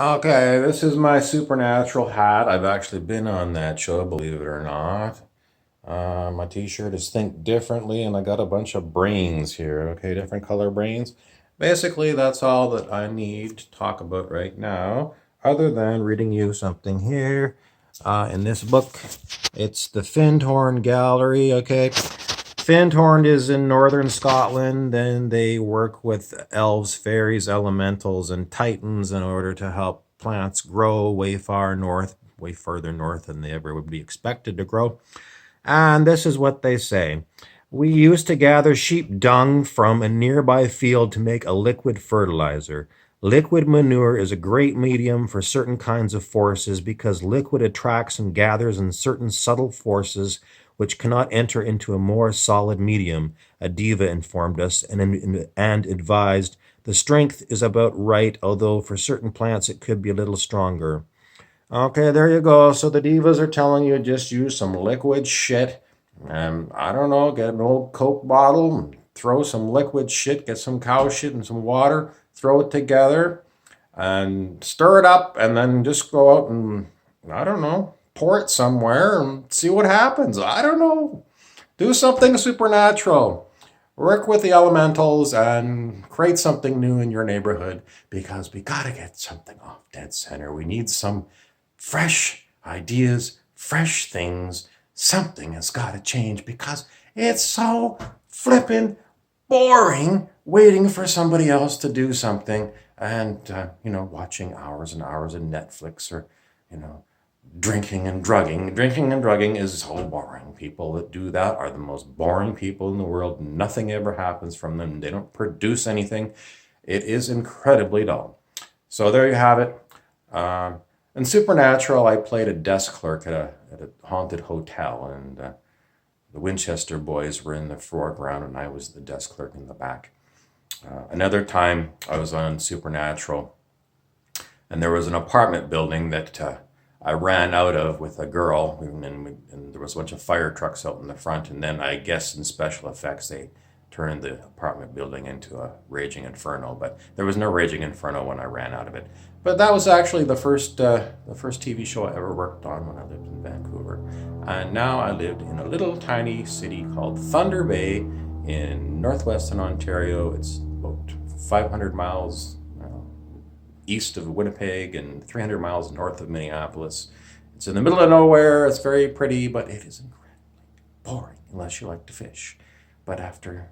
Okay, this is my supernatural hat. I've actually been on that show, believe it or not. My t-shirt is Think Differently, and I got a bunch of brains here, okay, different color brains. Basically, that's all that I need to talk about right now, other than reading you something here in this book. It's the Findhorn Gallery, okay? Findhorn is in northern Scotland, and they work with elves, fairies, elementals, and titans in order to help plants grow way far north, way further north than they ever would be expected to grow. And this is what they say. We used to gather sheep dung from a nearby field to make a liquid fertilizer. Liquid manure is a great medium for certain kinds of forces because liquid attracts and gathers in certain subtle forces which cannot enter into a more solid medium, a diva informed us and advised. The strength is about right, although for certain plants it could be a little stronger. Okay, there you go. So the divas are telling you just use some liquid shit. I don't know, get an old Coke bottle, throw some liquid shit, get some cow shit and some water, throw it together, and stir it up, and then just go out and, I don't know, pour it somewhere and see what happens. I don't know. Do something supernatural. Work with the elementals and create something new in your neighborhood because we got to get something off dead center. We need some fresh ideas, fresh things. Something has got to change because it's so flippin' boring waiting for somebody else to do something and, watching hours and hours of Netflix or, you know, drinking and drugging. Drinking and drugging is so boring. People that do that are the most boring people in the world. Nothing ever happens from them. They don't produce anything. It is incredibly dull. So there you have it. In Supernatural, I played a desk clerk at a haunted hotel, and the Winchester boys were in the foreground, and I was the desk clerk in the back. Another time, I was on Supernatural, and there was an apartment building that I ran out of with a girl, and there was a bunch of fire trucks out in the front, and then I guess in special effects they turned the apartment building into a raging inferno, but there was no raging inferno when I ran out of it. But that was actually the first TV show I ever worked on when I lived in Vancouver, and now I lived in a little tiny city called Thunder Bay in northwestern Ontario. It's about 500 miles east of Winnipeg and 300 miles north of Minneapolis. It's in the middle of nowhere. It's very pretty, but it is incredibly boring unless you like to fish. But I'm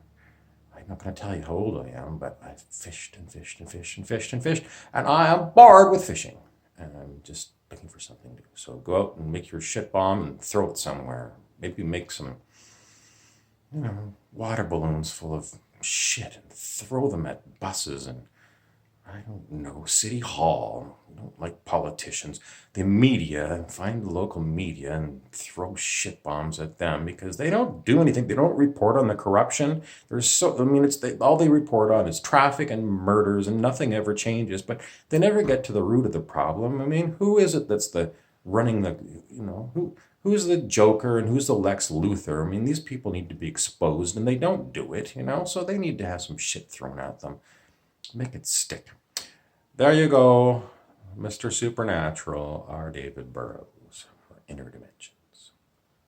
not going to tell you how old I am, but I've fished and fished and fished and fished and fished, and I am bored with fishing. And I'm just looking for something to do. So go out and make your shit bomb and throw it somewhere. Maybe make some, water balloons full of shit and throw them at buses and I don't know, City Hall. I don't like politicians. The media, find the local media and throw shit bombs at them because they don't do anything. They don't report on the corruption. All they report on is traffic and murders and nothing ever changes, but they never get to the root of the problem. I mean, who is it that's who's the Joker and who's the Lex Luthor? I mean, these people need to be exposed and they don't do it, so they need to have some shit thrown at them. Make it stick. There you go, Mr. Supernatural, R. David Burrows, for Inner Dimension.